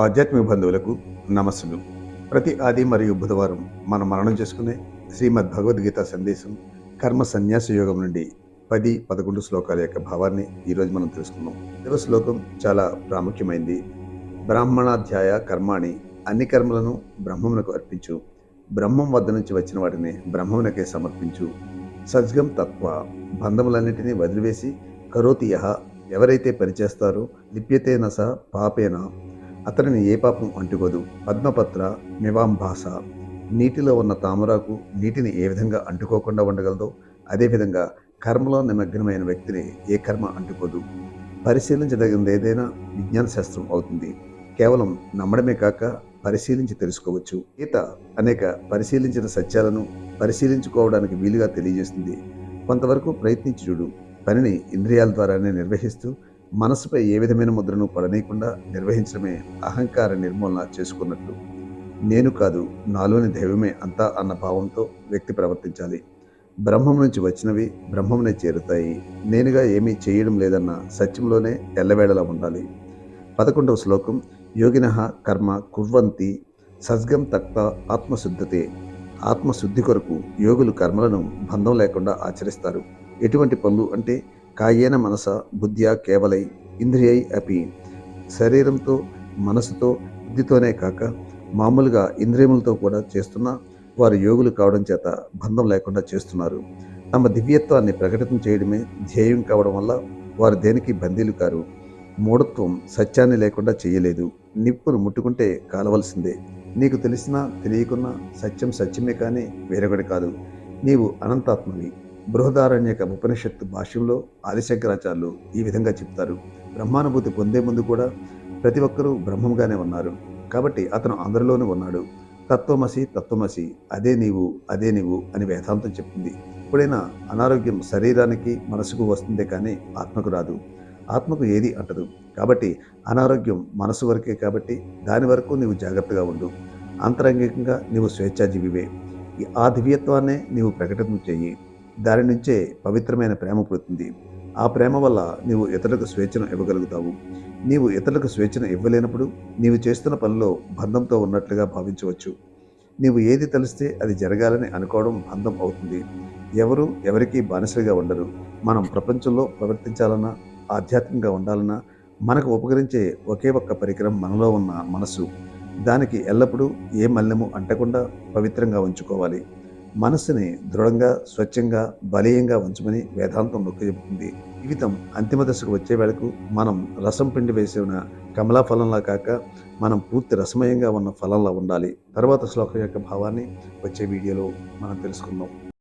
ఆధ్యాత్మిక బంధువులకు నమస్సులు. ప్రతి ఆది మరియు బుధవారం మనం మననం చేసుకునే శ్రీమద్ భగవద్గీత సందేశం కర్మ సన్యాస యోగం నుండి 10-11 శ్లోకాల యొక్క భావాన్ని ఈరోజు మనం తెలుసుకుందాం. ఈ శ్లోకం చాలా ప్రాముఖ్యమైంది. బ్రాహ్మణాధ్యాయ కర్మాణి, అన్ని కర్మలను బ్రహ్మమునకు అర్పించు. బ్రహ్మం వద్ద నుంచి వచ్చిన వాటిని బ్రహ్మమునకే సమర్పించు. సజ్గం తత్వ, బంధములన్నిటినీ వదిలివేసి కరోతి యః, ఎవరైతే పనిచేస్తారో లిప్యతే నస పాపేన, అతనిని ఏ పాపం అంటుకోదు. పద్మపత్ర మివాంభాస, నీటిలో ఉన్న తామరాకు నీటిని ఏ విధంగా అంటుకోకుండా ఉండగలదో అదేవిధంగా కర్మలో నిమగ్నమైన వ్యక్తిని ఏ కర్మ అంటుకోదు. పరిశీలించదగినది ఏదైనా విజ్ఞాన శాస్త్రం అవుతుంది. కేవలం నమ్మడమే కాక పరిశీలించి తెలుసుకోవచ్చు. గీత అనేక పరిశీలించిన సత్యాలను పరిశీలించుకోవడానికి వీలుగా తెలియజేస్తుంది. కొంతవరకు ప్రయత్నించి చూడు. పనిని ఇంద్రియాల ద్వారానే నిర్వహిస్తూ మనసుపై ఏ విధమైన ముద్రను పడనీయకుండా నిర్వహించడమే అహంకార నిర్మూలన చేసుకున్నట్లు. నేను కాదు, నాలోని దైవమే అంతా అన్న భావంతో వ్యక్తి ప్రవర్తించాలి. బ్రహ్మం నుంచి వచ్చినవి బ్రహ్మమునే చేరుతాయి. నేనుగా ఏమీ చేయడం లేదన్న సత్యంలోనే ఎల్లవేళలా ఉండాలి. 11వ శ్లోకం. యోగినః కర్మ కుర్వంతి సజ్గం తక్త ఆత్మశుద్ధతే. ఆత్మశుద్ధి కొరకు యోగులు కర్మలను బంధం లేకుండా ఆచరిస్తారు. ఎటువంటి పనులు అంటే కాయేన మనస బుద్ధ్యా కేవలై ఇంద్రియై అపి, శరీరంతో మనసుతో బుద్ధితోనే కాక మామూలుగా ఇంద్రియములతో కూడా చేస్తున్న వారు యోగులు కావడం చేత బంధం లేకుండా చేస్తున్నారు. తమ దివ్యత్వాన్ని ప్రకటన చేయడమే ధ్యేయం కావడం వల్ల వారు దేనికి బందీలు కారు. మూఢత్వం సత్యాన్ని లేకుండా చేయలేదు. నిప్పును ముట్టుకుంటే కాలవలసిందే. నీకు తెలిసినా తెలియకున్నా సత్యం సత్యమే కానీ వేరొకటి కాదు. నీవు అనంతాత్మవి. బృహదారణ్యక ఉపనిషత్తు భాష్యంలో ఆదిశంకరాచార్యులు ఈ విధంగా చెప్తారు. బ్రహ్మానుభూతి పొందే ముందు కూడా ప్రతి ఒక్కరూ బ్రహ్మంగానే ఉన్నారు. కాబట్టి అతను అందరిలోనూ ఉన్నాడు. తత్వమసి తత్వమసి, అదే నీవు అదే నీవు అని వేదాంతం చెప్తుంది. ఎప్పుడైనా అనారోగ్యం శరీరానికి మనసుకు వస్తుందే కానీ ఆత్మకు రాదు. ఆత్మకు ఏది అంటదు. కాబట్టి అనారోగ్యం మనసు వరకే. కాబట్టి దాని వరకు నీవు జాగ్రత్తగా ఉండు. అంతరంగికంగా నీవు స్వేచ్ఛాజీవివే. ఆ దివ్యత్వాన్నే నీవు ప్రకటన చెయ్యి. దాని నుంచే పవిత్రమైన ప్రేమ పుడుతుంది. ఆ ప్రేమ వల్ల నీవు ఇతరులకు స్వేచ్ఛను ఇవ్వగలుగుతావు. నీవు ఇతరులకు స్వేచ్ఛను ఇవ్వలేనప్పుడు నీవు చేస్తున్న పనిలో బంధంతో ఉన్నట్లుగా భావించవచ్చు. నీవు ఏది తలిస్తే అది జరగాలని అనుకోవడం బంధం అవుతుంది. ఎవరు ఎవరికీ బానిసలుగా ఉండరు. మనం ప్రపంచంలో ప్రవర్తించాలన్నా ఆధ్యాత్మికంగా ఉండాలన్నా మనకు ఉపకరించే ఒకే ఒక్క పరికరం మనలో ఉన్న మనసు. దానికి ఎల్లప్పుడూ ఏ మలినము అంటకుండా పవిత్రంగా ఉంచుకోవాలి. మనస్సుని దృఢంగా స్వచ్ఛంగా బలీయంగా ఉంచమని వేదాంతం నొక్కి చెబుతుంది. జీవితం అంతిమ దశకు వచ్చే వేళకు మనం రసం పిండి వేసిన కమలా ఫలంలా కాక మనం పూర్తి రసమయంగా ఉన్న ఫలంలా ఉండాలి. తర్వాత శ్లోకం యొక్క భావాన్ని వచ్చే వీడియోలో మనం తెలుసుకుందాం.